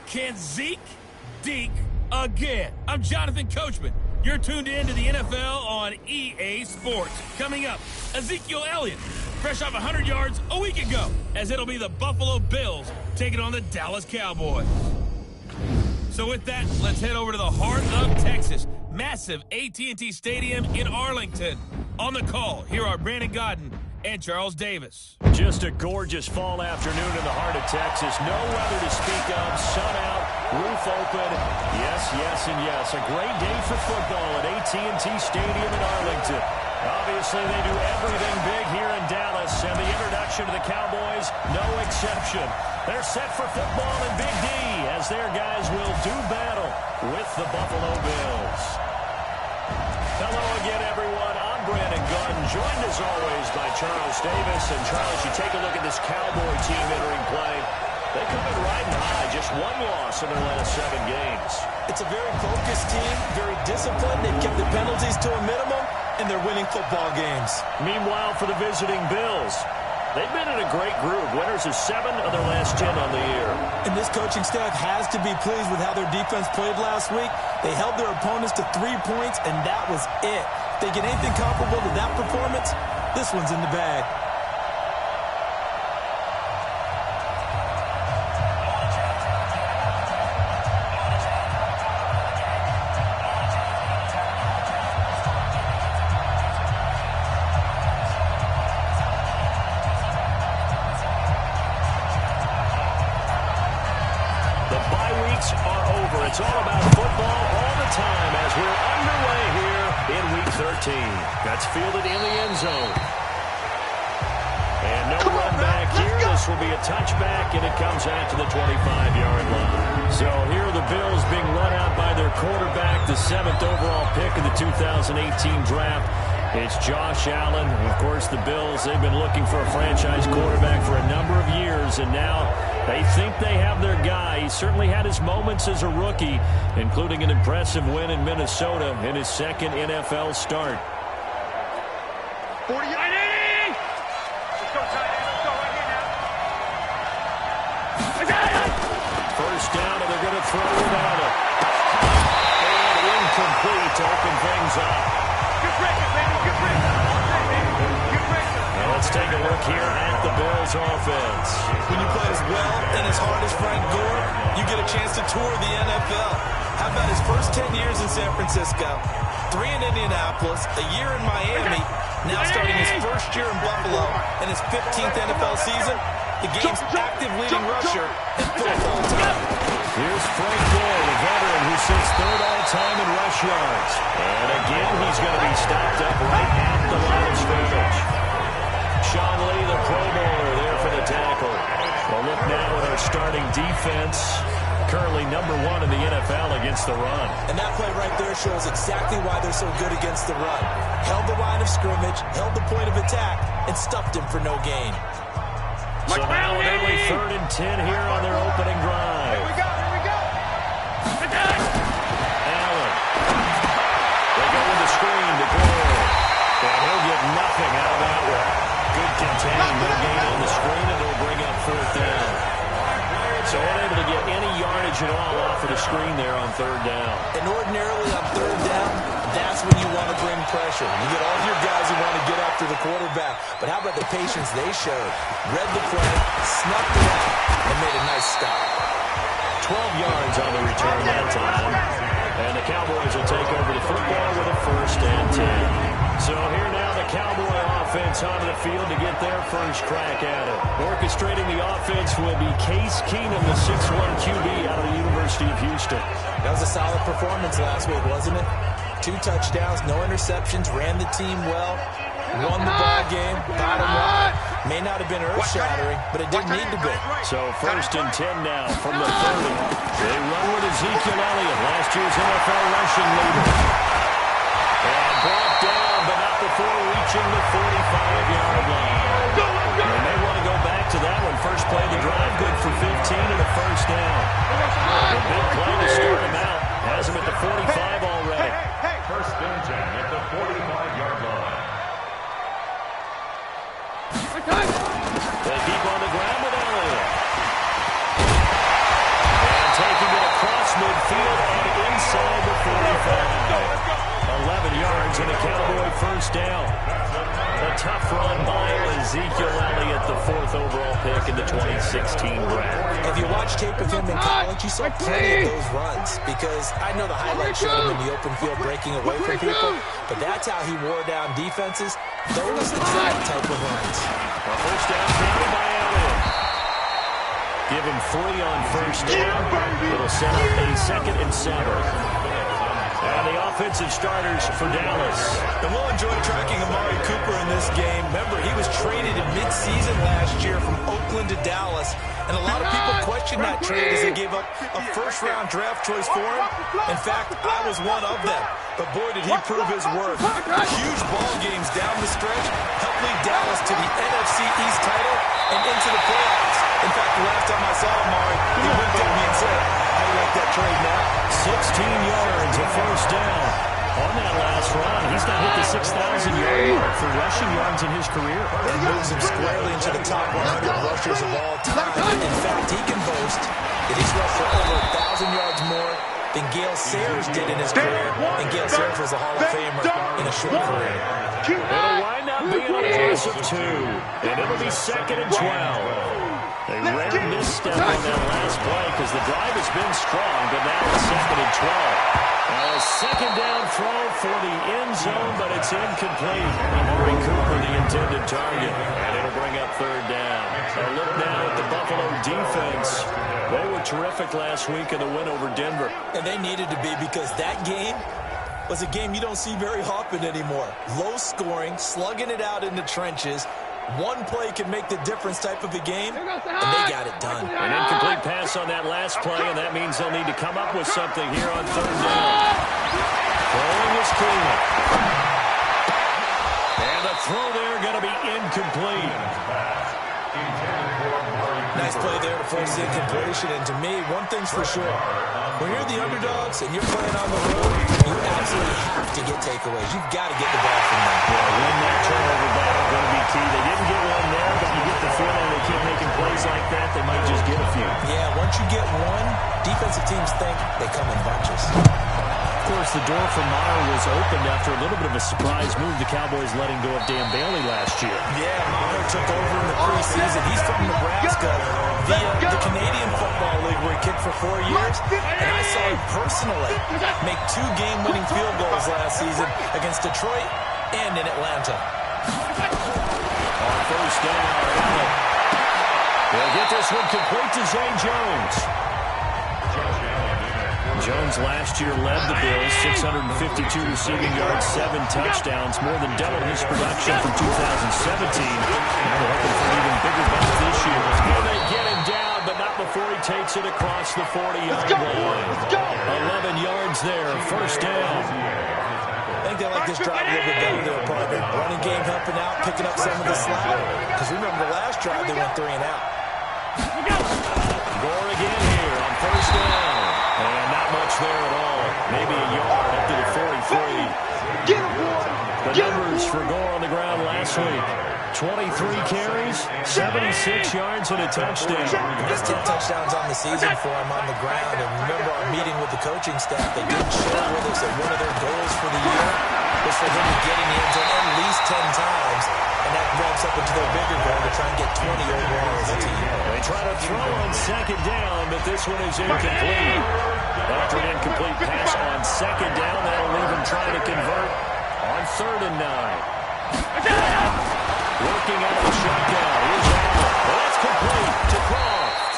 Can Zeke deke again? I'm Jonathan Coachman. You're tuned in to the NFL on EA Sports. Coming up, Ezekiel Elliott, fresh off 100 yards a week ago, as it'll be the Buffalo Bills taking on the Dallas Cowboys. So with that, let's head over to the heart of Texas. Massive AT&T Stadium in Arlington. On the call, here are Brandon Godden and Charles Davis. Just a gorgeous fall afternoon in the heart of Texas. No weather to speak of. Sun out, roof open. Yes, yes, and yes. A great day for football at AT&T Stadium in Arlington. Obviously, they do everything big here in Dallas, and the introduction to the Cowboys, no exception. They're set for football in Big D, as their guys will do battle with the Buffalo Bills. Hello again, everyone. I'm Brandon Godden, joined as always by Charles Davis. And Charles, you take a look at this Cowboy team entering play. They come in riding high, just one loss in their last 7 games. It's a very focused team, very disciplined. They've kept the penalties to a minimum, and they're winning football games. Meanwhile, for the visiting Bills, they've been in a great group. Winners of 7 of their last 10 on the year. And this coaching staff has to be pleased with how their defense played last week. They held their opponents to 3 points, and that was it. If they get anything comparable to that performance, this one's in the bag. It's all about football all the time as we're underway here in Week 13. That's fielded in the end zone. And no run back here. This will be a touchback, and it comes out to the 25-yard line. So here are the Bills being run out by their quarterback, the 7th overall pick of the 2018 draft. It's Josh Allen. Of course, the Bills, they've been looking for a franchise quarterback for a number of years, and now they think they have their guy. He certainly had his moments as a rookie, including an impressive win in Minnesota in his 2nd NFL start. 40 yard. Let's go, tight end. Let's go right here now. First down, and they're going to throw without it. And incomplete to open things up. Good breaker, baby. Good breaker. Good breaker. Now let's take a look here at the Bills offense. When you play as well and as hard as Frank Gore, you get a chance to tour the NFL. How about his first 10 years in San Francisco, 3 in Indianapolis, a year in Miami, now starting his first year in Buffalo and his 15th NFL season, the game's active leading rusher and full time. Here's Frank Gore, the veteran who sits 3rd all-time in rush yards. And again, he's going to be stopped up right at the line of scrimmage. Sean Lee, the Pro Bowler, there for the tackle. Well, look now at our starting defense. Currently number 1 in the NFL against the run. And that play right there shows exactly why they're so good against the run. Held the line of scrimmage, held the point of attack, and stuffed him for no gain. So now an early 3rd and 10 here on their opening drive. Here we go. Allen. They go with the screen to Gore. And he'll get nothing out of that one. Good contain. No gain on the screen, and it'll bring up 4th down. So unable to get any yardage at all off of the screen there on 3rd down. And ordinarily on 3rd down, that's when you want to bring pressure. You get all your guys who want to get after the quarterback. But how about the patience they showed? Read the play, snuffed it out, and made a nice stop. 12 yards on the return that time. And the Cowboys will take over the football with a 1st and 10. So here now the Cowboy offense onto the field to get their first crack at it. Orchestrating the offense will be Case Keenum, the 6'1 QB out of the University of Houston. That was a solid performance last week, wasn't it? 2 touchdowns, no interceptions, ran the team well, won the ball game, bottom line. May not have been earth-shattering, but it didn't need to be. So 1st and 10 now from the 30. They run with Ezekiel Elliott, last year's NFL rushing leader. And brought down, but not before reaching the 45-yard line. And they want to go back to that one. First play of the drive, good for 15 and a 1st down. A big play to start him out. Has him at the 45 already. First and 10 at the 45-yard line. They keep on the ground with Elliott. And taking first down. A tough run by Ezekiel Elliott, the 4th overall pick in the 2016 draft. If you watch tape of him in college, you saw plenty of those runs, because I know the highlights showed him in the open field breaking away from people, but that's how he wore down defenses. Those exact type of runs. A first down counted by Elliott. Give him 3 on first down. It'll set up a 2nd and 7. And the offensive starters for Dallas. And we'll enjoy tracking Amari Cooper in this game. Remember, he was traded in mid-season last year from Oakland to Dallas. And a lot of people questioned that trade as they gave up a first-round draft choice for him. In fact, I was one of them. But boy, did he prove his worth. Huge ball games down the stretch helped lead Dallas to the NFC East title and into the playoffs. In fact, the last time I saw Amari, he looked at me and said, "How do you like that trade now?" 16 yards, a first down. On that last run, he's not hit the 6,000-yard mark for rushing yards in his career. It moves him squarely into the top 100 rushers of all time. In fact, he can boast that he's rushed for over 1,000 yards more than Gale Sayers did in his career. And Gale Sayers was a Hall of Famer in a short career. It'll wind up being a loss of 2, and it'll be 2nd and 12. A rare misstep on that last play because the drive has been strong, but now it's 2nd and 12. A second down throw for the end zone, but it's incomplete. Amari Cooper, the intended target, and it'll bring up 3rd down. A look now at the Buffalo defense. They were terrific last week in the win over Denver. And they needed to be, because that game was a game you don't see very often anymore. Low scoring, slugging it out in the trenches. One play can make the difference type of a game, and they got it done. An incomplete pass on that last play, and that means they'll need to come up with something here on 3rd down. Throwing is Keenan. And the throw there going to be incomplete. Nice play there to force the incompletion, and to me, one thing's for sure. When you're the underdogs and you're playing on the road, you absolutely have to get takeaways. You've got to get the ball from them. Yeah, win that turnover battle going to be key. They didn't get one there, but you get the feeling they keep making plays like that, they might just get a few. Yeah, once you get one, defensive teams think they come in bunches. Of course, the door for Meyer was opened after a little bit of a surprise move. The Cowboys letting go of Dan Bailey last year. Yeah, Meyer took over in the preseason. He's from Nebraska, the Canadian Football League, where he kicked for 4 years. And I saw him personally make 2 game-winning field goals last season against Detroit and in Atlanta. On first down, they'll get this one complete to Zay Jones. Jones last year led the Bills, 652 receiving yards, 7 touchdowns, more than double his production from 2017. And they're hoping for an even bigger bounce this year. Will they get him down, but not before he takes it across the 40-yard line. 11 yards there, first down. I think they like this drive a little bit better there, partner. Running game helping out, picking up some of the slack. Because remember, the last drive they went 3 and out. Gore again here on first down. And not much there at all. Maybe a yard up to the 43. The numbers for Gore on the ground last week. 23 carries, 76 yards, and a touchdown. That's 10 touchdowns on the season for him on the ground. And remember our meeting with the coaching staff, they did share with us that one of their goals for the year was for him to get in the end zone at least 10 times. And that ramps up into their bigger goal to try and get 20 overall as a team. They try to throw on second down, but this one is incomplete. After an incomplete pass on second down, that'll leave him trying to convert on 3rd and 9. Working out of the shotgun. Here's Allen. Well, that's complete to Croft.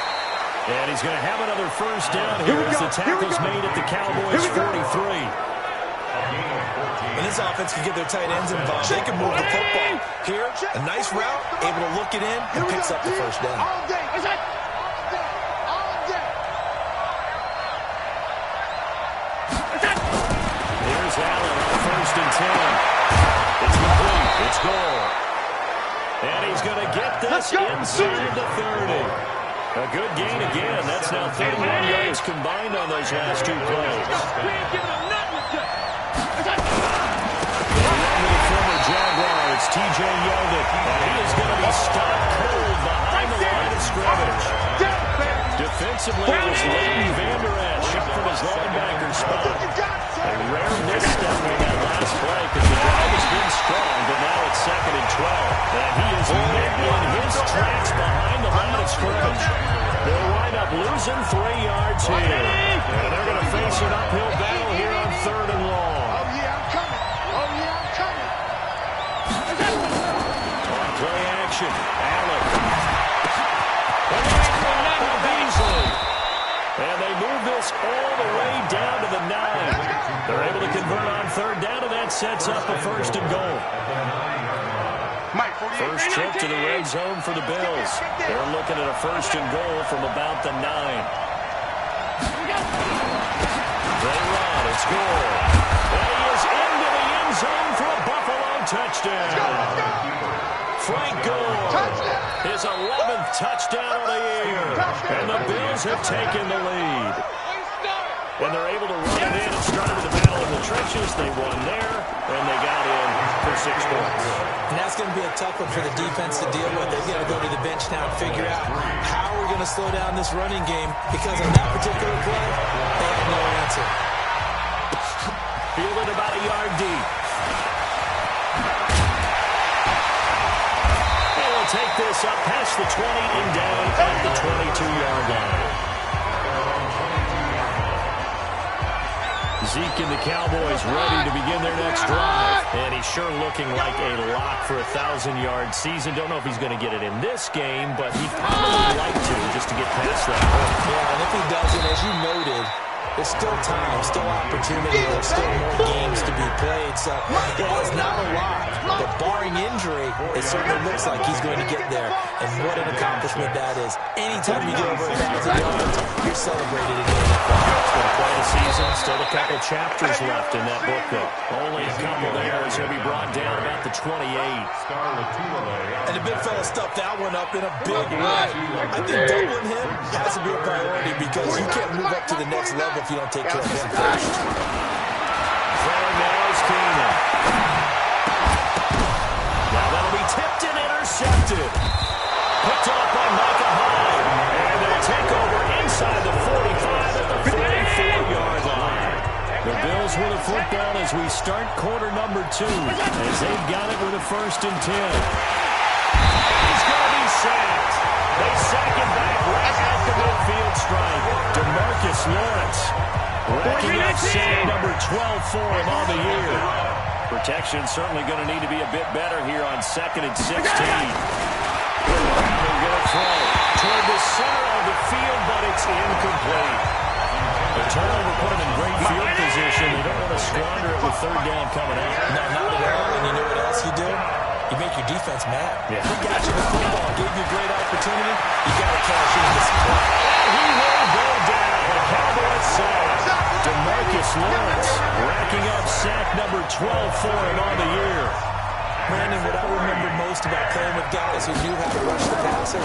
And he's going to have another first down here as the tackle's made at the Cowboys' 43. And this offense can get their tight ends involved. They can move the football. Here, a nice route, able to look it in, and picks up the first down. Here's Allen on 1st and 10. It's complete. It's goal. And he's going to get this inside the 30. A good gain again. That's now 31 yards combined on those last 2 plays. Former Jaguar, it's T.J. Yeldon. And he is going to be stopped cold behind the line of scrimmage. Defensively, it was Leighton Vander Esch up from his linebacker spot. A rare misstep on that last play because the drive has been possession. Allen. Beasley. And they move this all the way down to the 9. They're able to convert on third down, and that sets up a first and goal. First trip to the red zone for the Bills. They're looking at a first and goal from about the 9. They run, it's good. And he is into the end zone for a Buffalo touchdown. Frank Gore, his 11th touchdown of the year. And the Bills have taken the lead. And they're able to run it in and started the battle in the trenches. They won there, and they got in for 6 points. And that's going to be a tough one for the defense to deal with. They've got to go to the bench now and figure out how we're going to slow down this running game, because on that particular play, they have no answer. Fielded about a yard deep. They will take this up past the 20 and down at the 22-yard line. Zeke and the Cowboys ready to begin their next drive. And he's sure looking like a lock for a 1,000-yard season. Don't know if he's going to get it in this game, but he'd probably like to, just to get past that point. Yeah, and if he doesn't, as you noted, there's still time, still opportunity, there's still more games to be played. So, yeah, it's not a lot, but barring injury, it certainly looks like he's going to get there. And what an accomplishment that is. Anytime you get over 1,000 yards, you're celebrated in the NFL. It's been quite a season. Still a couple chapters left in that book, though. Only a couple there as he'll be brought down about the 28. And the big fella stuffed that one up in a big way. I think doubling him has to be a priority, because you can't move up to the next level if you don't take care of him first. Throwing now is Keenan. Now that'll be tipped and intercepted. Picked up by Micah Hyde. And they'll take over inside the 45 at the 44-yard line. The Bills with a football as we start quarter number 2, as they've got it with a 1st and 10. He's going to be sacked. They sack him back right at the midfield stripe. DeMarcus Lawrence racking up sack number 12 for him on the year. Protection certainly going to need to be a bit better here on 2nd and 16. They're going to throw toward the center of the field, but it's incomplete. The turnover put him in great field position. They don't want to squander it with 3rd down coming out. No, not at all. And you know what else you do? You make your defense mad. Yeah. He got you the football, gave you a great opportunity. You got to cash in this play. He will go down. The Cowboys sack. DeMarcus Lawrence racking up sack number 12 for him on the year. Brandon, what I remember most about playing with guys who knew how to rush the passer,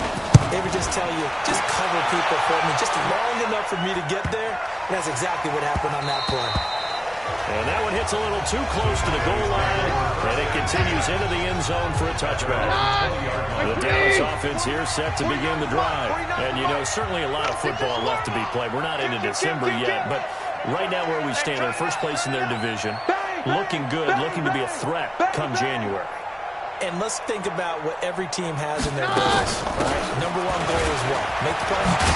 they would just tell you, just cover people for me, just long enough for me to get there. And that's exactly what happened on that play. And that one hits a little too close to the goal line, and it continues into the end zone for a touchback. The Dallas offense here set to begin the drive. And, you know, certainly a lot of football left to be played. We're not into December yet, but right now where we stand, they're first place in their division, looking good, looking to be a threat come January. And let's think about what every team has in their goals. Right? Number 1 goal is what? Make the playoffs.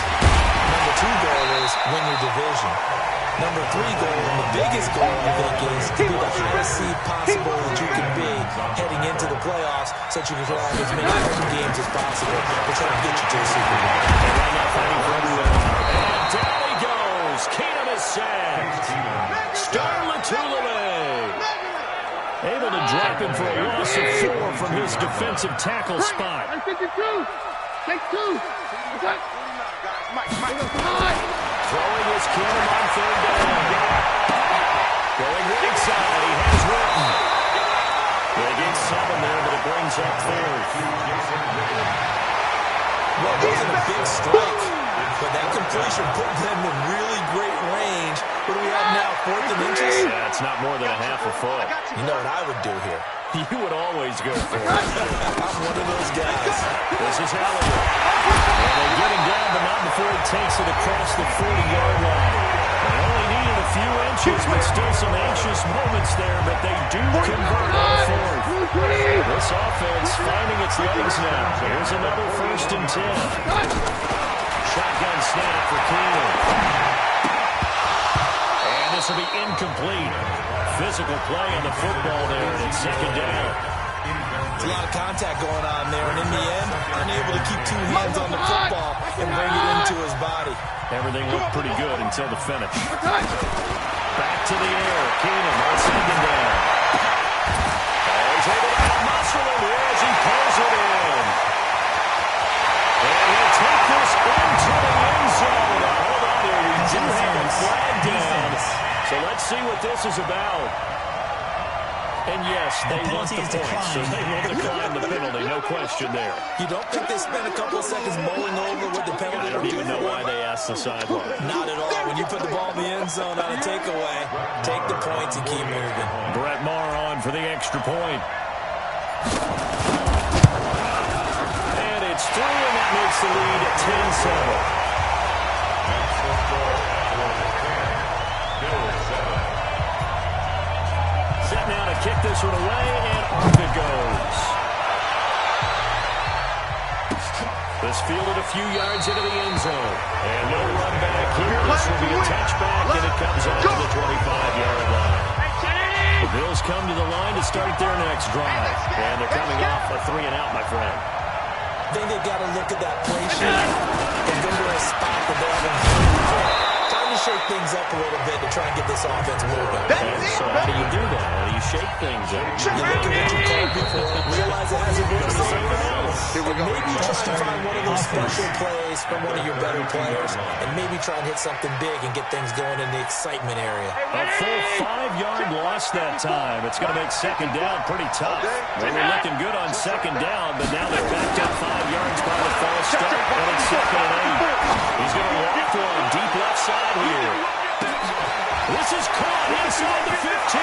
Number 2 goal is win your division. Number 3 goal, and the biggest goal, I think, is to be the highest seed possible that you can be heading into the playoffs, so that you can have as many home games as possible. We're trying to get you to the Super Bowl. And right now fighting for everyone. And down he goes. Keenum is sacked. Star Latulippe able to drop him for a loss of 4 from his defensive tackle spot. Take 2. Throwing his Keenum on 3rd down. Going right side, he has Witten. They get 7 there, but it brings up 4th. Well, it wasn't a big strike, but that completion put them in really great range. What do we have now, 4th and inches? Yeah, it's not more than a half a foot. You know what I would do here? You would always go for it. I'm one of those guys. This is Elliott. And they get him down, but not before he takes it across the 40-yard line. They only needed a few inches, but still some anxious moments there, but they do convert on 4th. This offense finding its legs now. Here's another 1st and 10. Shotgun snap for Keenum. And this will be incomplete. Physical play on the football there, and it's 2nd down. There's a lot of contact going on there, and in the end, unable to keep two hands on the football and bring it into his body. Everything looked pretty good until the finish. Back to the air. Keenan on second down. He's able to muscle it as he pulls it in. And he'll take this into the end zone. Now, hold on here. We do have a flag down. So let's see what this is about. And yes, they want the points, so they will decline the penalty, no question there. You don't think they spent a couple of seconds mulling over what the penalty? I don't even know why they asked the sideline. Not at all. When you put the ball in the end zone on a takeaway, take the points and keep moving. Brett Maher on for the extra point. And it's through, and that makes the lead at 10-7. Set now to kick this one away, and off it goes. This fielded a few yards into the end zone. And no run back here. This will be a touchback, and it comes out to the 25-yard line. The Bills come to the line to start their next drive. And they're coming off a 3-and-out, my friend. I think they've got to look at that play sheet and go to a spot that they haven't seen before. Time to shake things up a little bit to try and get this offense moving. So how do you do that? How do you shake things up? You look at what you called before, realize it hasn't worked for someone else. And maybe try and find one of those special plays from one of your better players, and maybe try and hit something big and get things going in the excitement area. A full 5-yard loss that time. It's going to make second down pretty tough. They were looking good on second down, but now they're backed up 5 yards by the false start, and it's second and 8. He's going to walk for a deep left side here. This is caught inside the 15.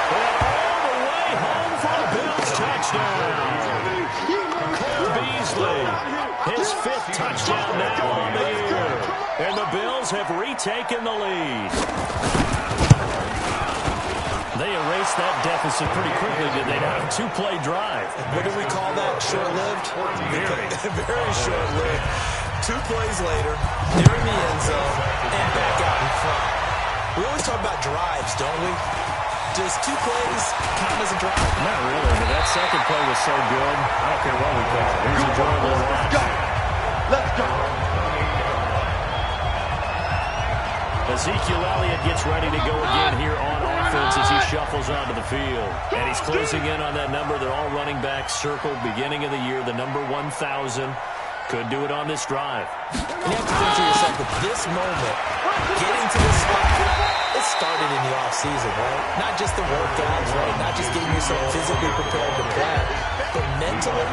And all the way home for a Bills touchdown. Cole Beasley, his 5th touchdown now on the year. And the Bills have retaken the lead. They erased that deficit pretty quickly, did they not? A 2-play drive. What do we call that? Short-lived? Very short-lived. 2 plays later, they're in the end zone and back out in front. We always talk about drives, don't we? Does 2 plays count as a drive? Not really, but that second play was so good. I don't care what we call it. It was enjoyable to watch. Let's go. Ezekiel Elliott gets ready to go again here on offense as he shuffles onto the field. And he's closing in on that number that all running backs circled beginning of the year, the number 1,000. Could do it on this drive. And you have to think to yourself, at this moment, getting to this spot, it started in the offseason, right? Not just the workouts, right? Not just getting yourself physically prepared to play, but mentally,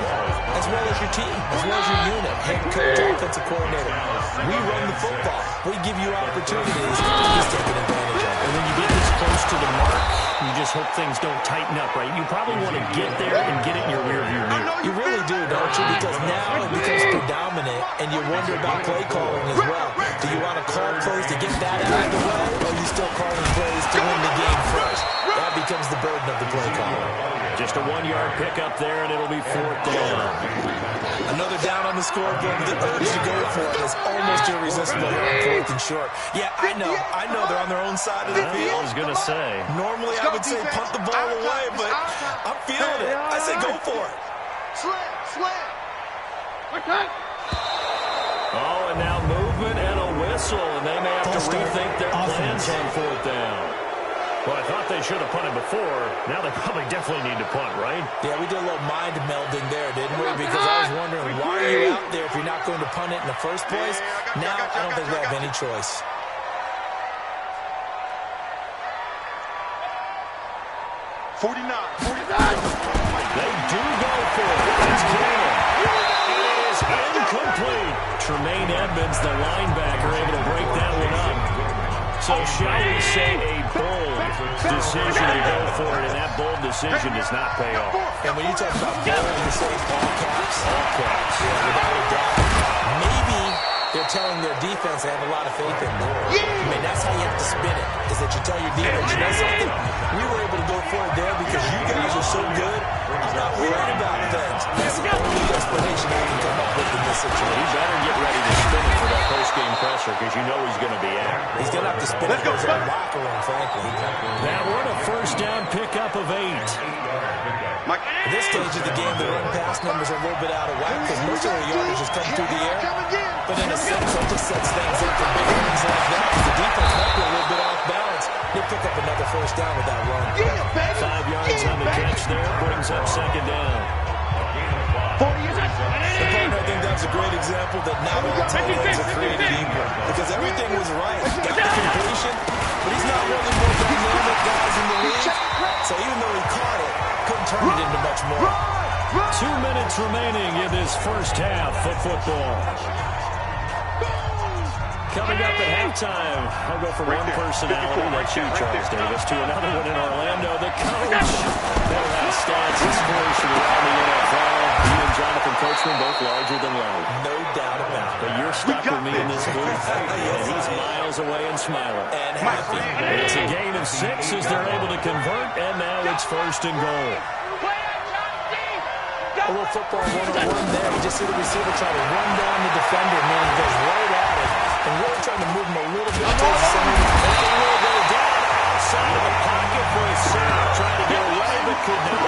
as well as your team, as well as your unit, head coach, offensive coordinator. We run the football. We give you opportunities. He's taking advantage of it. And when you get this close to the mark, you just hope things don't tighten up, right? You probably want to get there and get it in your rearview mirror. You really do, don't you? Because now it becomes predominant, and you wonder about play calling as well. Do you want to call plays to get that out of the way, or are you still calling plays to win the game first? That becomes the burden of the play caller. Just a 1-yard pickup there, and it'll be 4th down. Another down on the scoreboard with the urge to go for it is almost irresistible here on 4th and short. Yeah, I know they're on their own side of the field. I was going to say. Normally I would say punt the ball away, but I'm feeling it. I say go for it. Slam. Okay. Oh, and now movement and a whistle, and they may have to rethink their plans on 4th down. Well, I thought they should have punted before. Now they probably definitely need to punt, right? Yeah, we did a little mind melding there, didn't we? Because I was wondering, why are you out there if you're not going to punt it in the first place? Now, I don't think we have any choice. They do go for it. It's Keenan. It is incomplete. Tremaine Edmonds, the linebacker, able to break that one up. So shall we say a bold decision to go for it, and that bold decision does not pay off. And when you talk about bold, you say all caps. All caps. Yeah, without a doubt. Maybe they're telling their defense they have a lot of faith in them. I mean, that's how you have to spin it, is that you tell your defense, you know something? We were able to go for it there because you guys are so good. I'm not worried about things. That's the only explanation I can come up with in this situation. He better get ready to spin it for that post-game presser because you know he's going to be out. He's going to have to spin it for his own locker room, frankly. That one a 1st down pickup of 8. At this stage of the game, the run-pass numbers are a little bit out of whack because most of their yardage is coming through the air. But in a sense, that just sets things up for big runs like that. The defense might be a little bit off balance. They'll pick up another first down with that run. 5 yards on the catch there, brings up second down. I think that's a great example that not all tight ends are created equal. Because everything was right. Got the completion, but he's not one of the more dynamic guys in the league. So even though he caught it, couldn't turn it into much more. 2 minutes remaining in this first half of football. Coming up at halftime, I'll go from one personality, that's you, Charles Davis, to another one in Orlando. The coach, better have stats and scores from around the NFL. You and Jonathan Coachman, both larger than life. No doubt about it. But you're stuck with me in this booth, and he's miles away and smiling. And happy. It's a gain of 6 as they're able to convert, and now it's first and goal. A little football 1-on-1 there. You just see the receiver try to run down the defender, meaning he goes right at it, and really trying to move him a little bit towards the center. They will go down outside of the pocket for a sack. Trying to get away, but could not.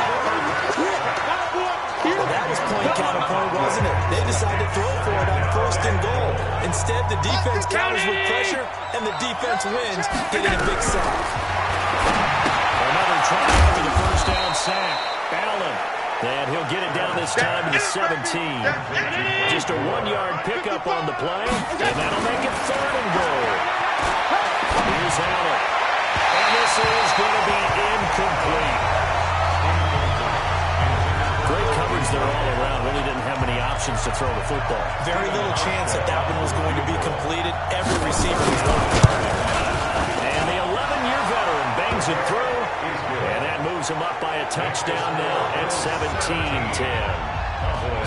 Well, that was point counterpoint, wasn't it? They decided to throw for it on first and goal. Instead, the defense counters with pressure, and the defense wins, getting a big sack. Another try for the first down sack. Allen. And he'll get it down this time to the 17. Just a 1-yard pickup on the play, and that'll make it third and goal. Here's Allen. And this is going to be incomplete. Great coverage there all around. Really didn't have many options to throw the football. Very little chance that that one was going to be completed. Every receiver was working on it. And the 11-year veteran bangs it through. And that moves him up by a touchdown now at 17-10.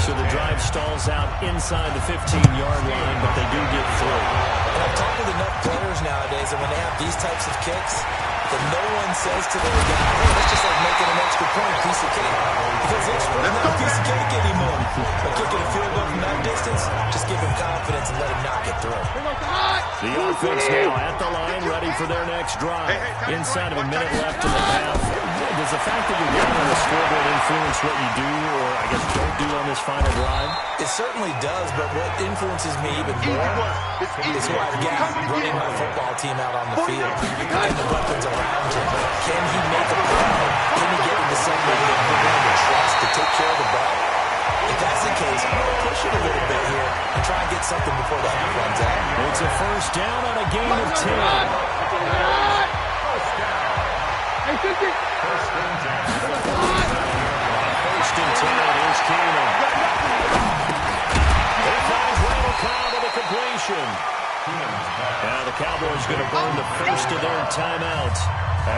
So the drive stalls out inside the 15-yard line, but they do get through. And I've talked with enough players nowadays, and when they have these types of kicks, that no one says to their guy, hey, that's just like making an extra point, piece of cake. Because extra is not a piece of cake anymore. But kicking a field goal from that distance, just give him confidence and let him not get through. The offense now at the line, ready for their next drive. Inside of a minute left in the half. Does the fact that you're getting on the scoreboard influence what you do, or I guess don't do on this final drive? It certainly does, but what influences me even more is who I've got running my football team out on the field and the weapons around him. Can he make a play? Can he get into somebody that we're going to trust to take care of the ball? If that's the case, I'm going to push it a little bit here and try and get something before the half runs out. It's a first down on a gain of 10. First and 10, here's Keenum. Here comes Randall Cobb with a completion. Now the Cowboys going to burn the first of their timeouts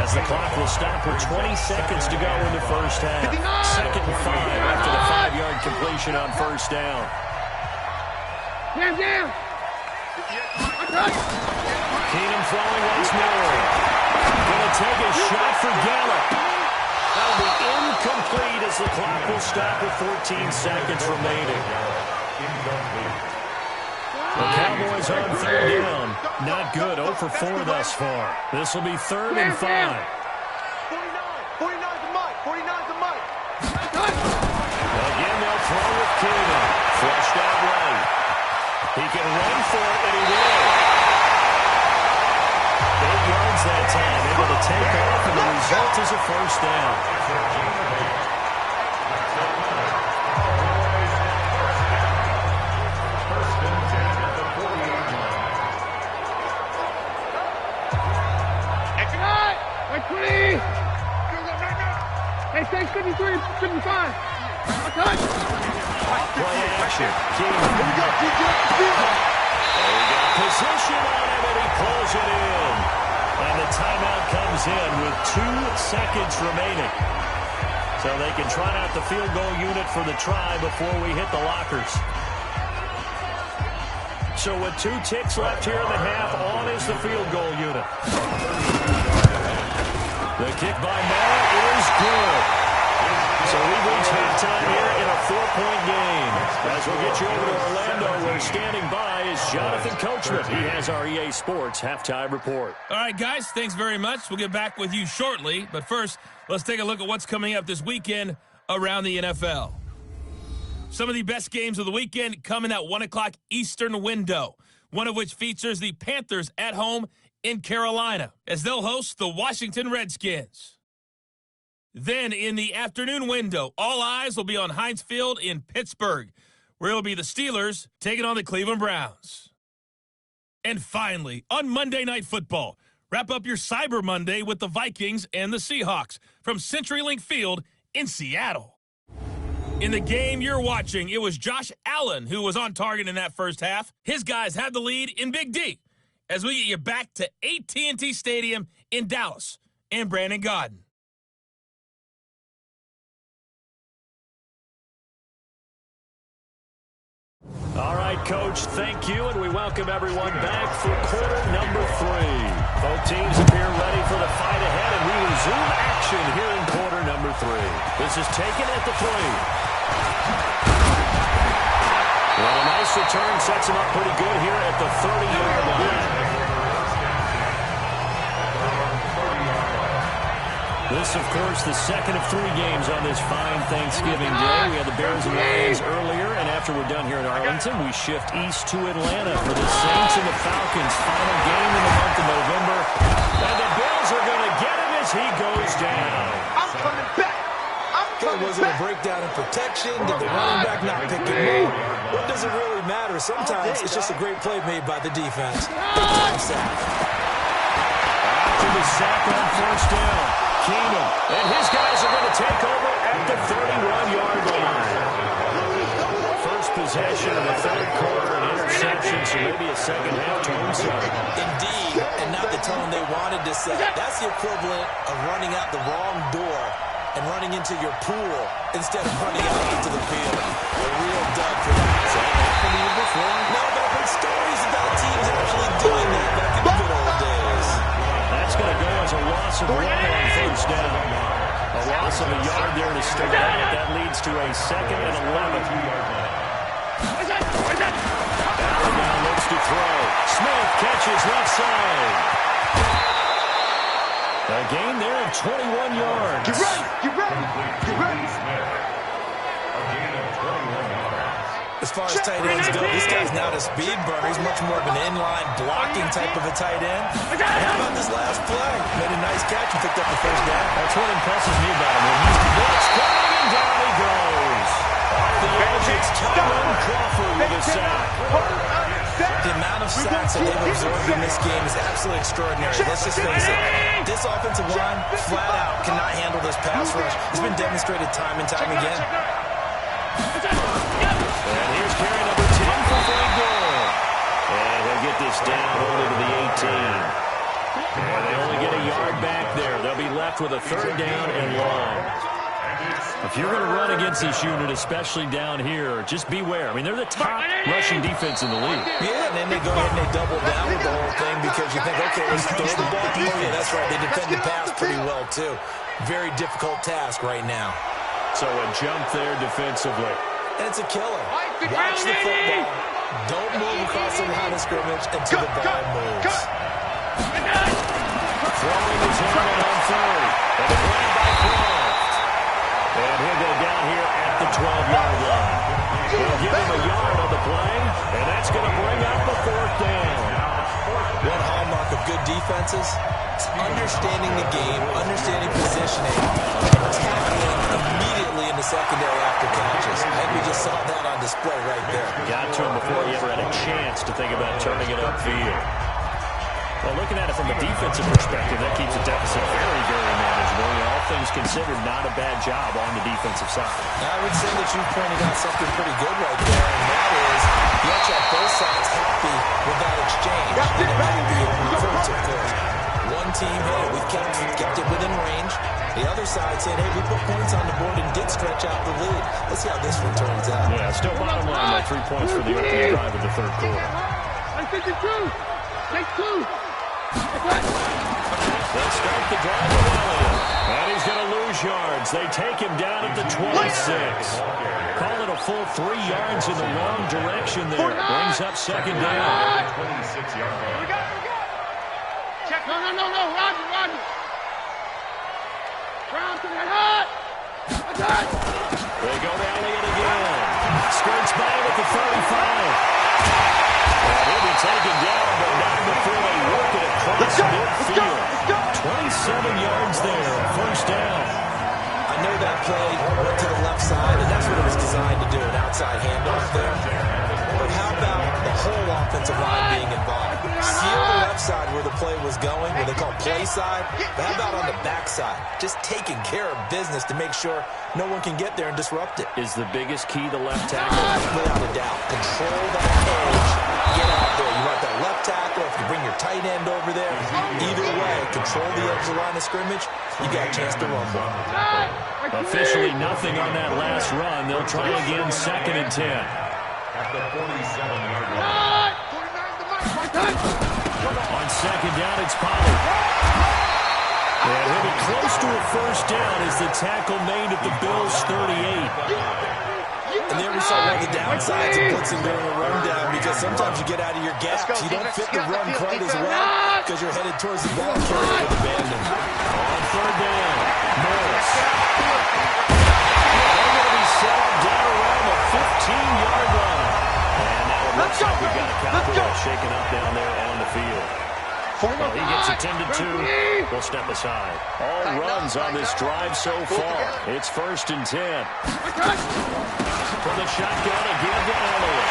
as the clock will stop with 20 seconds to go in the first half. 2nd and 5 after the 5-yard completion on first down. Keenum throwing once more. Going to take a shot for Gallup. That'll be incomplete as the clock will stop with 14 seconds remaining. The Cowboys on third down. Not good. 0 for 4 thus far. This will be 3rd and 5. 49's the mic. 49's the mic. Again, they'll throw with Keenum. Flushed out right. He can run for it, and he will. 8 yards that time. Able to take off, and the result is a first down. Hey, take 53, 55. Play action. Keenum. Here we go, DJ. They got position on him, and he pulls it in. And the timeout comes in with 2 seconds remaining. So they can trot out the field goal unit for the try before we hit the lockers. So with 2 ticks left here in the half, on is the field goal unit. The kick by Mara is good. So we reach halftime here in a 4-point game. As we'll get you over to Orlando, where standing by is Jonathan Coachman. He has our EA Sports halftime report. All right, guys, thanks very much. We'll get back with you shortly. But first, let's take a look at what's coming up this weekend around the NFL. Some of the best games of the weekend come in that 1 o'clock Eastern window, one of which features the Panthers at home in Carolina, as they'll host the Washington Redskins. Then in the afternoon window, all eyes will be on Heinz Field in Pittsburgh, where it'll be the Steelers taking on the Cleveland Browns. And finally, on Monday Night Football, wrap up your Cyber Monday with the Vikings and the Seahawks from CenturyLink Field in Seattle. In the game you're watching, it was Josh Allen who was on target in that first half. His guys had the lead in Big D as we get you back to AT&T Stadium in Dallas and Brandon Gaudin. All right, Coach, thank you, and we welcome everyone back for quarter number 3. Both teams appear ready for the fight ahead, and we resume action here in quarter number 3. This is taken at the 3. Well, a nice return sets him up pretty good here at the 30-yard line. This, of course, the second of 3 games on this fine Thanksgiving Day. We had the Bears and Lions earlier, and after we're done here in Arlington, we shift east to Atlanta for the Saints and the Falcons' final game in the month of November. And the Bills are going to get him as he goes down. I'm coming back. Was it a breakdown in protection? Did the running back not pick him up? What does it really matter? Sometimes it's just a great play made by the defense. Big time sack. After the sack on first down, Keenum and his guys are going to take over at the 31-yard line. First possession of the third quarter, an interception, so maybe a second half to himself. Indeed, and not the tone they wanted to set. That's the equivalent of running out the wrong door and running into your pool instead of running out onto the field. A real dud for that. Has that happened to you before? No, but I've heard stories about teams actually doing that back in the good old days. That's going to go as a loss of 1 on first down. A loss of a yard there to start out. That leads to a second and 11. Allen looks to throw. Smith catches left side. A gain there of 21 yards. Get ready. Get ready. Get ready. As far as tight ends go, this guy's not a speed burner. He's much more of an inline blocking type of a tight end. And how about this last play? Made a nice catch and picked up the first down. That's what impresses me about him. When he's blitz coming and down he goes. Off the edge, it's Tyrone Crawford with a sack. The amount of sacks that they've absorbed in this game is absolutely extraordinary. Let's just face it. This offensive line, flat out, cannot handle this pass rush. It's been demonstrated time and time again. And here's carry number 10 for Frank Gore. And he'll get this down only to the 18. And they only get a yard back there. They'll be left with a third down and long. If you're going to run against this unit, especially down here, just beware. I mean, they're the top rushing defense in the league. Yeah, and then they go ahead and they double down with the whole thing because you think, okay, let's throw the ball. Oh, yeah, that's right. They defend the pass pretty well, too. Very difficult task right now. So a jump there defensively. And it's a killer. Watch the football. Don't move across the line of scrimmage until the ball moves. Throwing his helmet on third. And a grab by Croft. And he'll go down here at the 12-yard line. They'll give him a yard on the play, and that's going to bring up the fourth down. One hallmark of good defenses is understanding the game, understanding positioning, and tackling immediately in the secondary after catches. I think we just saw that on display right there. Got to him before he ever had a chance to think about turning it upfield. Well, looking at it from a defensive perspective, that keeps the deficit very, very manageable. All things considered, not a bad job on the defensive side. I would say that you pointed out something pretty good right there, and that is you have to have both sides happy with that exchange. And it might be reverse, of course. One team, hey, we've kept it within range. The other side saying, hey, we put points on the board and did stretch out the lead. Let's see how this one turns out. Yeah, still bottom line, that 3 points for the opening drive of the third quarter. Take two. They start the drive with Elliott. And he's going to lose yards. They take him down at the 26. Call it a full 3 yards in the wrong direction there. Brings up second down. 26-yard line. Check. No. Run. Round to the head. They go to Elliott again. Skirts by him at the 35. And he'll be taken down, but not before they work it across midfield. 27 yards there, first down. I know that play went to the left side, and that's what it was designed to do, an outside handoff there. But how about the whole offensive line being involved? Seal the left side where the play was going, what they call play side. But how about on the back side? Just taking care of business to make sure no one can get there and disrupt it. Is the biggest key the left tackle? Without a doubt. Control that edge. Get out there. You want that left tackle. If you bring your tight end over there, either way, control the edge of the line of scrimmage, you got a chance to rumble. Officially nothing on that last run. They'll try again, 2nd and 10. At the 47-yard line. On 2nd down, it's Pollard. And he'll be close to a first down as the tackle made at the Bills' 38. And there we saw one of the downsides of blitzing during a rundown, because sometimes you get out of your gaps. You don't fit the run quite as well because you're headed towards the ball carrier with abandon. On 3rd down, Morris. They're going to be set up down around the 15-yard line. And now it looks like we've got a Cowboy shaking up down there on the field. Well, he gets attended to. We'll step aside. All runs on this drive so far. It's 1st and 10. For the shotgun again to Elliott.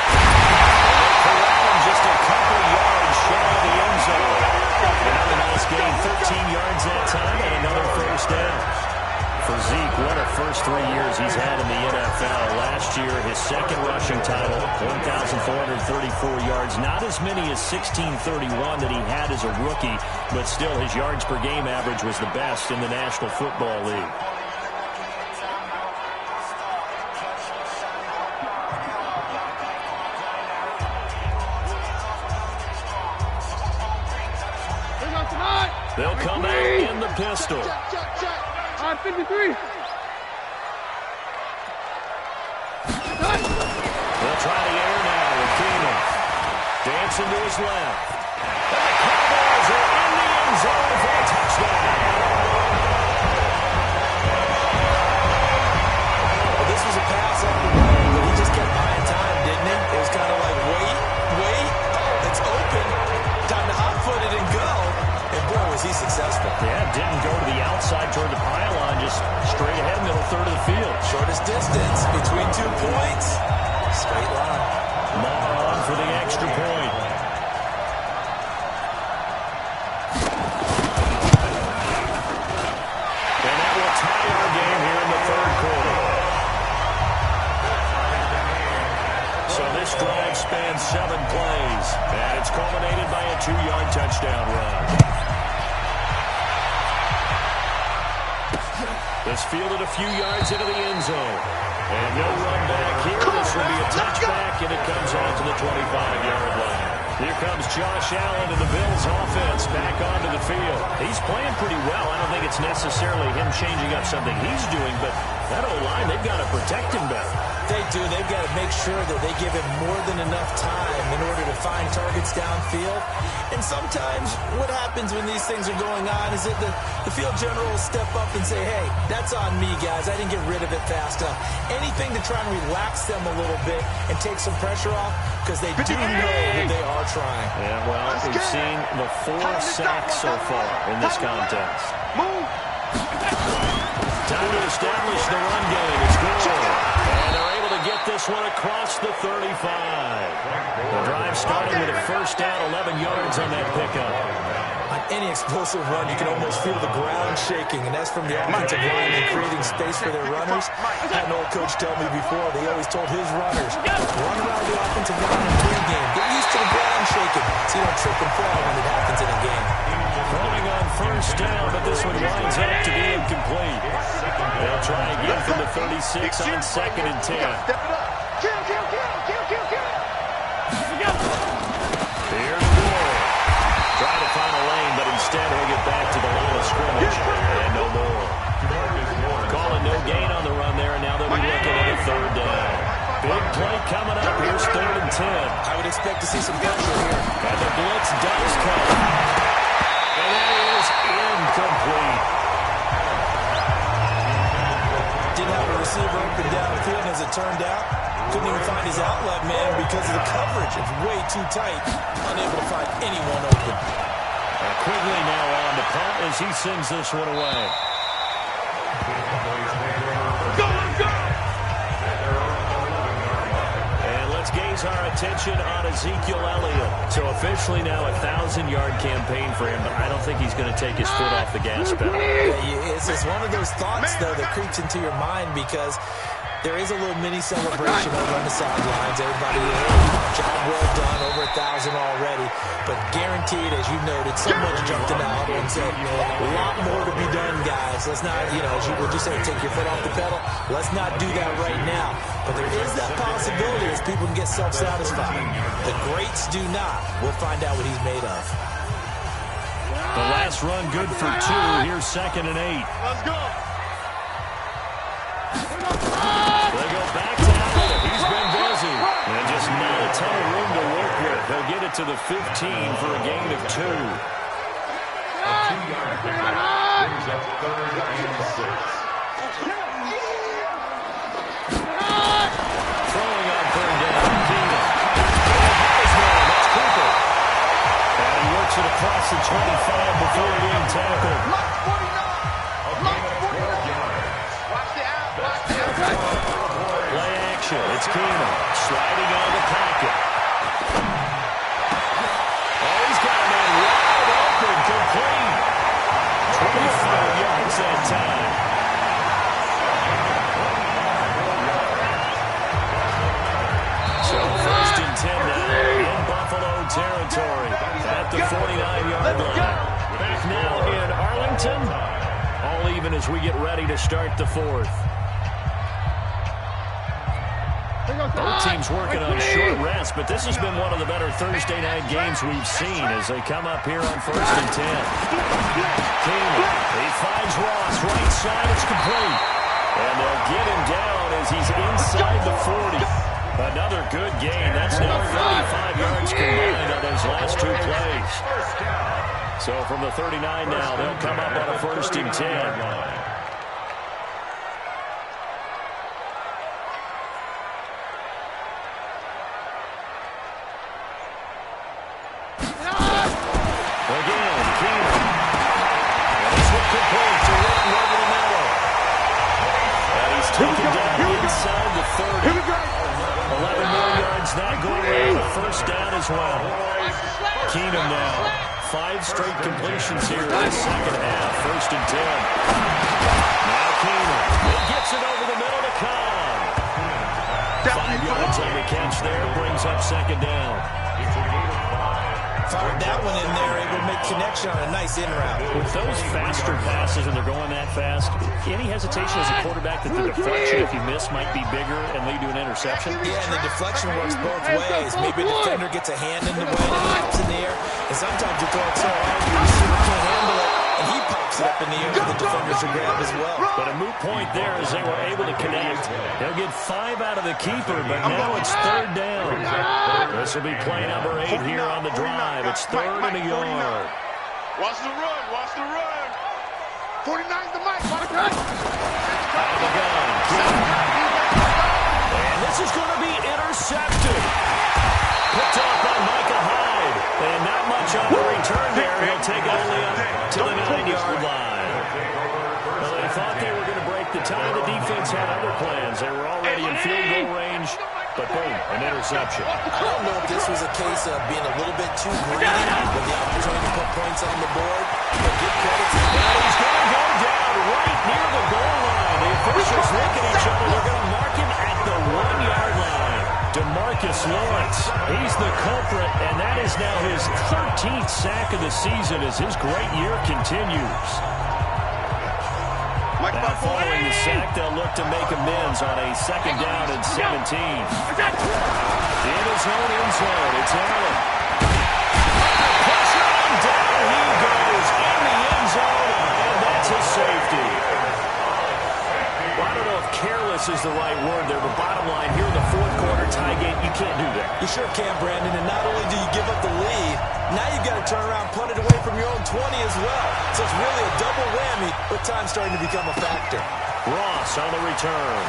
Around just a couple yards shy of the end zone. Another nice gain, 13 yards that time, and another first down. For Zeke, what a first 3 years he's had in the NFL. Last year, his second rushing title, 1,434 yards. Not as many as 1,631 that he had as a rookie, but still his yards per game average was the best in the National Football League. They'll come out in the pistol. On 53. They'll try the air now with Keenum. Dancing to his left. And the Cowboys are in the end zone for a touchdown. Well, this was a pass on the way, but he just kept buying time, didn't he? It was kind of like, wait. Oh, it's open. Time to hot-foot it and go. And boy, was he successful. Yeah, didn't go to the outside toward the pylon, just straight ahead, middle third of the field. Shortest distance between 2 points. Straight line. Maher on for the extra point. And that will tie our game here in the 3rd quarter. So this drive spans 7 plays, and it's culminated by a 2-yard touchdown run. This fielded a few yards into the end zone. And no run back here. This will be a touchback, and it comes on to the 25-yard line. Here comes Josh Allen and the Bills offense back onto the field. He's playing pretty well. I don't think it's necessarily him changing up something he's doing, but that O-line, they've got to protect him better. They do. They've got to make sure that they give him more than enough time in order to find targets downfield. And sometimes what happens when these things are going on is that the field general will step up and say, hey, that's on me, guys. I didn't get rid of it fast enough. Anything to try and relax them a little bit and take some pressure off, because they do know that they are trying. Yeah, well, we've seen the 4 sacks so far in this contest. Time to establish the run game. It's good. And they're able to get this one across the 35. The drive started with a first down, 11 yards on that pickup. On any explosive run, you can almost feel the ground shaking, and that's from the offensive line and creating space for their runners. I had an old coach tell me before, they always told his runners, run around the offensive line in pregame. Get used to the ground shaking so you don't trip and fall when it happens in a game. Throwing on first down, but this one winds up to be incomplete. They'll try again from the 36 on 2nd and 10. Here's Gore. Trying to find a lane, but instead he'll get back to the line of scrimmage. And no more. Calling no gain on the run there, and now they'll be looking at a 3rd down. Big play coming up. Here's 3rd and 10. I would expect to see some pressure here. And the blitz does come. And that is incomplete. Didn't have a receiver open down the field. As it turned out, couldn't even find his outlet man because of the coverage. It's way too tight. Unable to find anyone open. Quigley now on the punt as he sends this one away. And let's gaze our attention on Ezekiel Elliott. So officially now a 1,000-yard campaign for him, but I don't think he's going to take his foot off the gas pedal. It's just one of those thoughts, though, that creeps into your mind because there is a little mini celebration over on the sidelines. Everybody, job well done, over 1,000 already. But guaranteed, as you noted, someone jumped in the huddle and said, a lot more to be done, guys. Let's not, as you would just say, take your foot off the pedal. Let's not do that right now. But there is that possibility as people can get self-satisfied. The greats do not. We'll find out what he's made of. The last run good for 2. Here's 2nd and 8. Let's go. They go back to Elliott. He's been busy. And just not a ton of room to work with. They'll get it to the 15 for a gain of 2. A 2-yard pickup brings up 3rd and 6. Throwing on 3rd down. Keenum. That's Cooper. And he works it across the 25 before being tackled. Play action. It's Keenum sliding out of the pocket. Oh, he's got a man wide open, complete. 25 yards that time. So 1st and 10 now in Buffalo territory at the 49-yard line. Back now in Arlington. All even as we get ready to start the 4th. Both teams working on short rest, but this has been one of the better Thursday night games we've seen as they come up here on 1st and 10. Keenum, he finds Ross, right side, it's complete. And they'll get him down as he's inside the 40. Another good gain. That's now 35 yards combined on those last 2 plays. So from the 39 now, they'll come up on a 1st and 10. Inside the 30. 11 more yards that go around. A 1st down as well. Keenum now. 5 straight completions here in the 2nd half. 1st and 10. Now Keenum. He gets it over the middle to Cobb. 5 yards on the catch there. Brings up 2nd down. Fired that one in there, able to make connection on a nice in route. With those faster passes and they're going that fast, any hesitation as a quarterback that the deflection, if you miss, might be bigger and lead to an interception? Yeah, and the deflection works both ways. Maybe a defender gets a hand in the way and it pops in the air, and sometimes you throw it so hard your receiver can't handle it, and he pops it up in the air for the defender to grab as well. But a moot point there as they were able to connect. They'll get 5 out of the keeper, but now it's 3rd down. This will be play number 8 here on the drive. It's 3rd and a yard. Watch the run. Watch the run. 49's the mic. Watch the Out of the gun. And this is going to be intercepted. Picked off by Micah Hyde. And not much on the return there. He'll take it only up to the 9-yard line. Well, they thought they were going to break the tie. The defense had other plans. They were already in field goal range. But boom, an interception. I don't know if this was a case of being a little bit too greedy with the opportunity to put points on the board. But give credit to the guy. He's going to go down right near the goal line. The officials look at each other. They're going to mark him at the 1-yard line. DeMarcus Lawrence, he's the culprit, and that is now his 13th sack of the season as his great year continues. Now following the sack, they'll look to make amends on a 2nd down and 17. In his own end zone, it's Allen. Pressure on down, he goes in the end zone, and that's a safety. Well, I don't know if careless is the right word there, but bottom line, here in the 4th quarter, tie game, you can't do that. You sure can, Brandon, and not only do you give up the lead, now you've got to turn around, punt it away from your own 20 as well. So it's really a double whammy with time starting to become a factor. Ross on the return.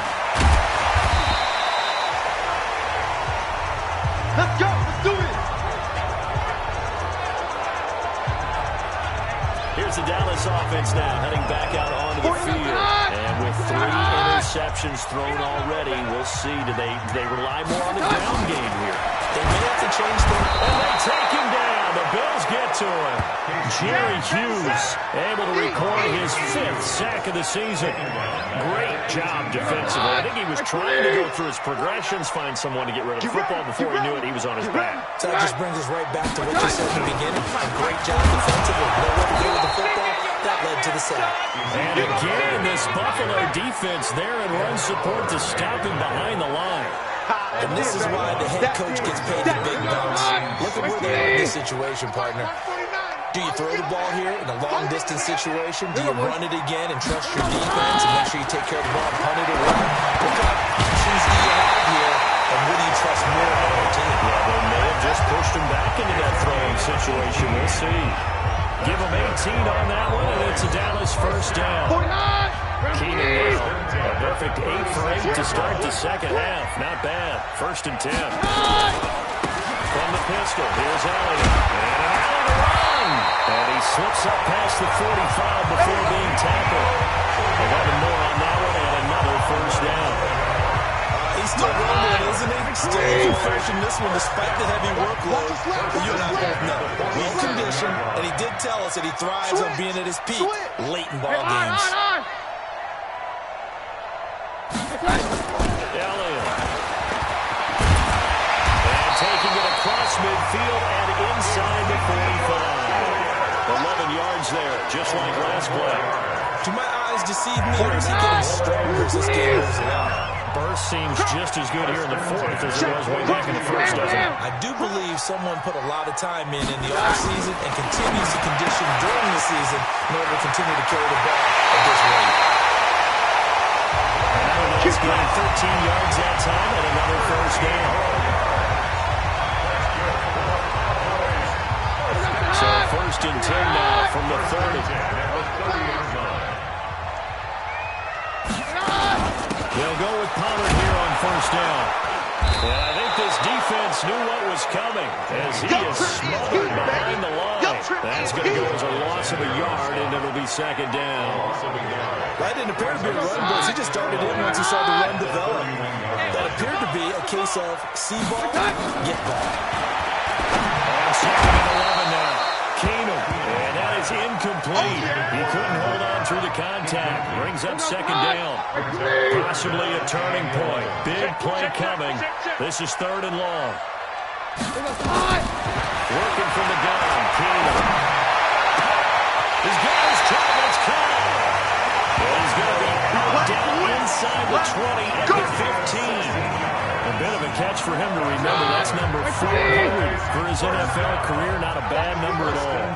Let's go. Let's do it. Here's the Dallas offense now, heading back out onto the field. And with 3 interceptions thrown already, we'll see. Do they rely more on the ground game here? They may have to change things. And they take him down. The Bills get to him. Jerry Hughes able to record his 5th sack of the season. Great job defensively. I think he was trying to go through his progressions, find someone to get rid of the football. Before he knew it, he was on his back. So that just brings us right back to what you said in the beginning. A great job defensively. Know what to do with the football. That led to the sack. And again, this Buffalo defense there in run support to stop him behind the line. And this is why the head coach gets paid the big bucks. Look at where they are in this situation, partner. Do you throw the ball here in a long-distance situation? Do you run it again and trust your defense and make sure you take care of the ball and punt it away? What kind of options do you have here, and what do you trust more on your team? Yeah, they may have just pushed him back into that throwing situation. We'll see. Give him 18 on that one, and it's a Dallas first down. Keenan now, a perfect 8 for 8 to start the second half. Not bad. 1st and 10. From the pistol, here's Elliott. And an alley to run. And he slips up past the 45 before being tackled. 11 more on that one, and another first down. He's still running, isn't he? Still looking fresh in this one despite the heavy workload. But you and I both know. Well conditioned, and he did tell us that he thrives on being at his peak late in ball games. Elliott. And taking it across midfield and inside the 45. 11 yards there, just like last play. Do my eyes deceive me, or is he getting stronger as this game goes along? Burst seems just as good here in the 4th as it was way back in the 1st, doesn't it? I do believe someone put a lot of time in the offseason and continues to condition during the season in order to continue to carry the ball at this rate. He's getting 13 yards that time and another first down. So 1st and 10 now from the 30. They'll go with Pollard here on 1st down. And I think this defense knew what was coming as he is smothered behind the line. That's going to go as a loss of a yard, and it'll be 2nd down. That didn't appear to be a run blitz. He just started in once he saw the run develop. That appeared to be a case of see ball, get ball. And 2nd and 11 now. Keenum, and that is incomplete. He couldn't hold on through the contact. Brings up 2nd down. Possibly a turning point. Big play coming. This is 3rd and long. Working from the gun, Keenum. He's got his targets caught. And he's going to be down inside the 20 at the 15. A bit of a catch for him to remember. That's number 400 for his NFL career. Not a bad number at all.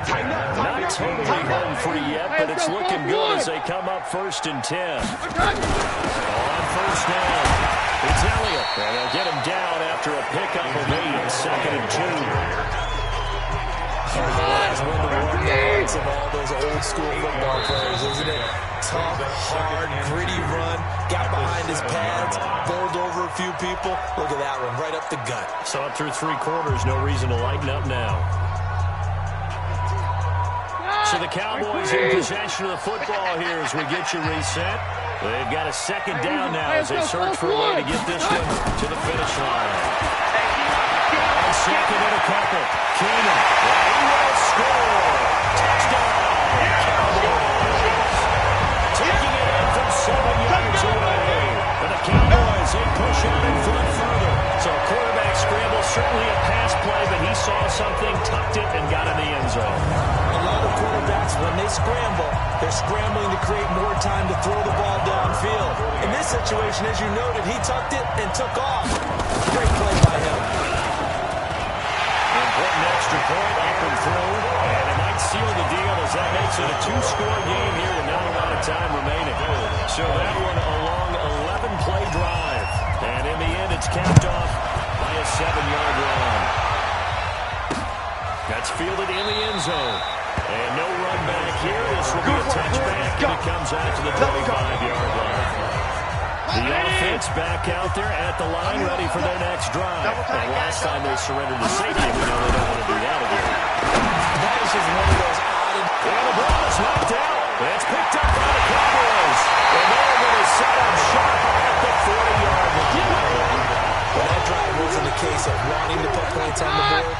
Not totally home free yet, but it's looking good as they come up 1st and 10. On 1st down, it's Elliott. And they'll get him down after a pickup of 8 and 2nd and 2. That's one of the workouts of all those old school football players, isn't it? Tough, hard, gritty run. Got behind his pads, bowled over a few people. Look at that one, right up the gut. So up through 3 quarters, no reason to lighten up now. So the Cowboys in possession of the football here as we get you reset. They've got a 2nd down now as they search for a way to get this one to the finish line. On 2nd and a couple. Keenum. He will score. Touchdown. Cowboys. Taking it in from 7 yards away. But the Cowboys, they push on in front further. So a quarterback scramble, certainly a pass play, but he saw something, tucked it, and got in the end zone. A lot of quarterbacks, when they scramble, they're scrambling to create more time to throw the ball downfield. In this situation, as you noted, he tucked it and took off. Great play by him. Important extra point up and through, and it might seal the deal as that makes it a 2-score game here with not a lot of time remaining. So that one a long 11-play drive, and in the end it's capped off by a 7-yard run. That's fielded in the end zone, and no run back here. This will be a touchback, and it comes out to the 25-yard line. The offense back out there at the line, ready for their next drive. And last time they surrendered to safety, we know they don't want to do that again. That is just one of those odd... And the ball is knocked out. It's picked up by the Cowboys. And they're going to set up shop at the 40-yard line. Well, that drive wasn't a case of wanting to put points on the board.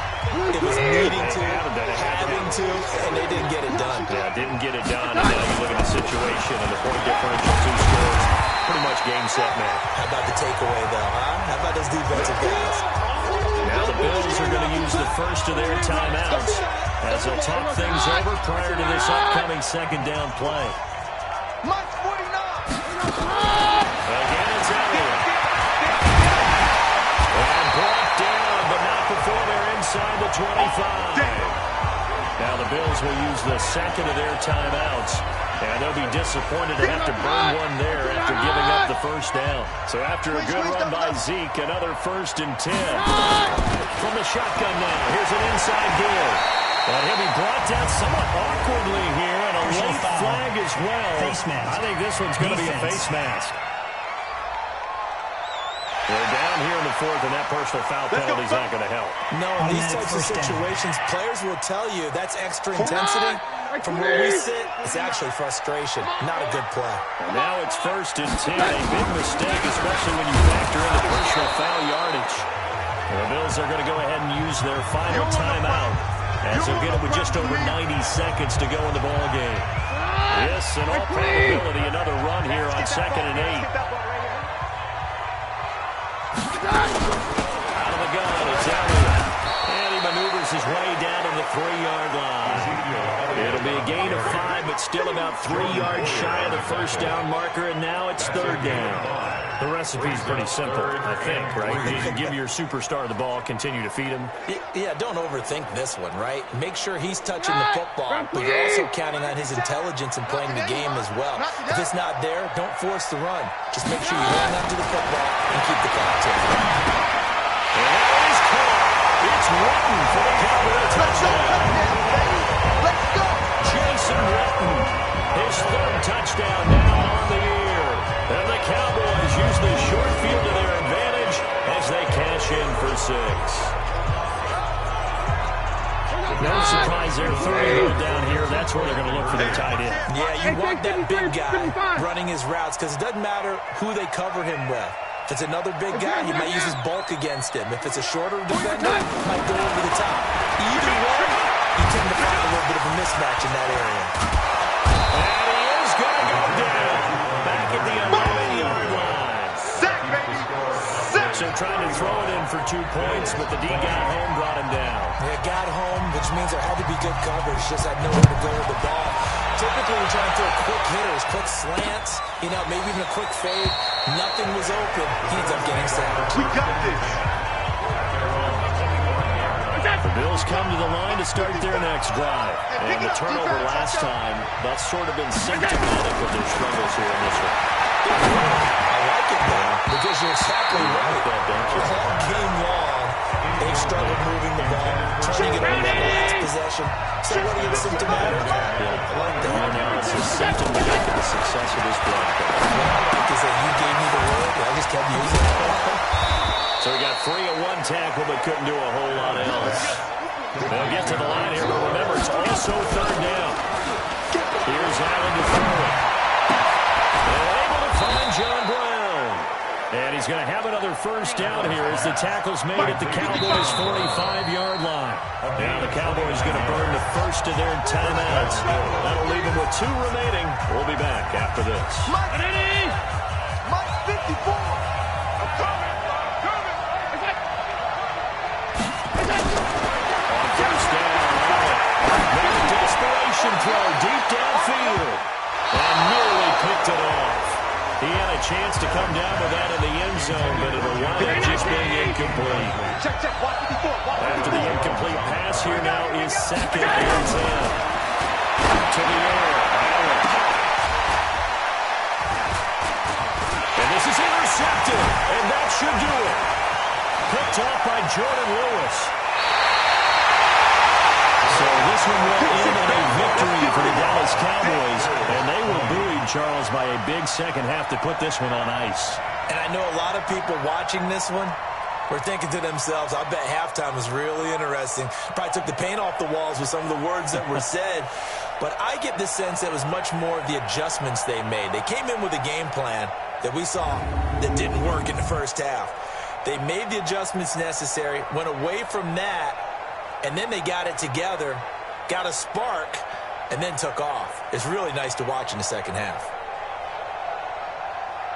It was needing to, having to, and they didn't get it done. Yeah, didn't get it done. And now you look at the situation and the point differential, 2 scores. Pretty much game, set, man. How about the takeaway, though, huh? How about those defensive guys? Now the Bills are going to use the first of their timeouts as they'll talk things over prior to this upcoming second down play. Mike 49. Again, it's Elliott. And brought down, but not before they're inside the 25. Now the Bills will use the second of their timeouts, and they'll be disappointed to have to burn one there after giving up the first down. So after a good run by Zeke, another 1st and 10. From the shotgun now, here's an inside give. And he'll be brought down somewhat awkwardly here, and a late flag as well. Face mask. I think this one's going to be a face mask. They're down here in the 4th, and that personal foul penalty is not going to help. No, in these types of situations, players will tell you that's extra intensity. From where we sit, it's actually frustration. Not a good play. And now it's 1st and 10. A big mistake, especially when you factor in the personal foul yardage. The Bills are going to go ahead and use their final timeout as they'll get it with just over 90 seconds to go in the ball game. Yes, in all probability, another run here on 2nd and 8. Out of the gun, it's Elliott. And he maneuvers his way down to the 3-yard line. It'll be a gain of 5, but still about 3 yards shy of the first down marker, and now it's 3rd down. The recipe's pretty simple, I think, right? You give your superstar the ball, continue to feed him. Yeah, don't overthink this one, right? Make sure he's touching the football, but you're also counting on his intelligence in playing the game as well. If it's not there, don't force the run. Just make sure you hang on to the football and keep the clock ticking. And that is caught. It's Witten for the Cowboy touchdown. Let's go. Jason Witten, his 3rd touchdown now on the year. And the Cowboys use the short field to their advantage as they cash in for 6. No surprise there, 3rd down here. That's where they're going to look for their tight end. Yeah, you want that big guy running his routes because it doesn't matter who they cover him with. If it's another big guy, he might use his bulk against him. If it's a shorter defender, he might go over the top. Either way, you tend to find a little bit of a mismatch in that area. And he is going to go down. Back at the 11-yard line. Sack, baby. Sack. So trying to throw it in for 2 points, but the D got home, brought him down. They got home, which means there had to be good coverage. Just had nowhere to go with the ball. Typically, we're trying to throw quick hitters, quick slants, maybe even a quick fade. Nothing was open. He ends up getting sacked. We got this. The Bills come to the line to start their next drive. And the turnover last time, that's sort of been symptomatic of their struggles here in this one. I like it, though, because you're exactly right. All game long, they've struggled moving the ball, turning it over that last possession. So what are you symptomatic? Yeah, I like that. Now it's a symptomatic of the success of this broadcast. What I like is that you gave me the word, and I just kept using it. So we got 3 and 1 tackle, but couldn't do a whole lot else. They'll get to the line here, but remember, it's also 3rd down. Here's Allen to throw it. They're able to find John Brown. And he's going to have another 1st down here as the tackle's made at the Cowboys' 45-yard line. Now the Cowboys going to burn the first of their timeouts. That'll leave them with 2 remaining. We'll be back after this. Mike 54. I'm coming. On 1st down, made a desperation throw deep downfield and nearly picked it off. He had a chance to come down with that in the end zone, but it'll wind up just being incomplete. Check. Watch 54. After the incomplete pass, here now is 2nd and 10. To the air, Allen. And this is intercepted, and that should do it. Picked off by Jordan Lewis. So this one went in a victory for the Dallas Cowboys, and they were buoyed, Charles, by a big second half to put this one on ice. And I know a lot of people watching this one were thinking to themselves, I bet halftime was really interesting. Probably took the paint off the walls with some of the words that were said. But I get the sense that it was much more of the adjustments they made. They came in with a game plan that we saw that didn't work in the first half. They made the adjustments necessary, went away from that, and then they got it together, got a spark, and then took off. It's really nice to watch in the second half.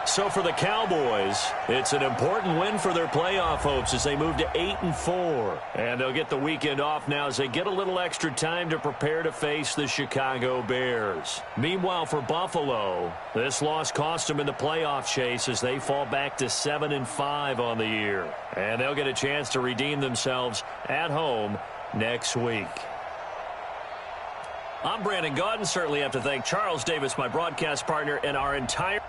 So for the Cowboys, it's an important win for their playoff hopes as they move to 8-4. And they'll get the weekend off now as they get a little extra time to prepare to face the Chicago Bears. Meanwhile, for Buffalo, this loss cost them in the playoff chase as they fall back to 7-5 on the year. And they'll get a chance to redeem themselves at home next week. I'm Brandon Gaudin. Certainly have to thank Charles Davis, my broadcast partner, and our entire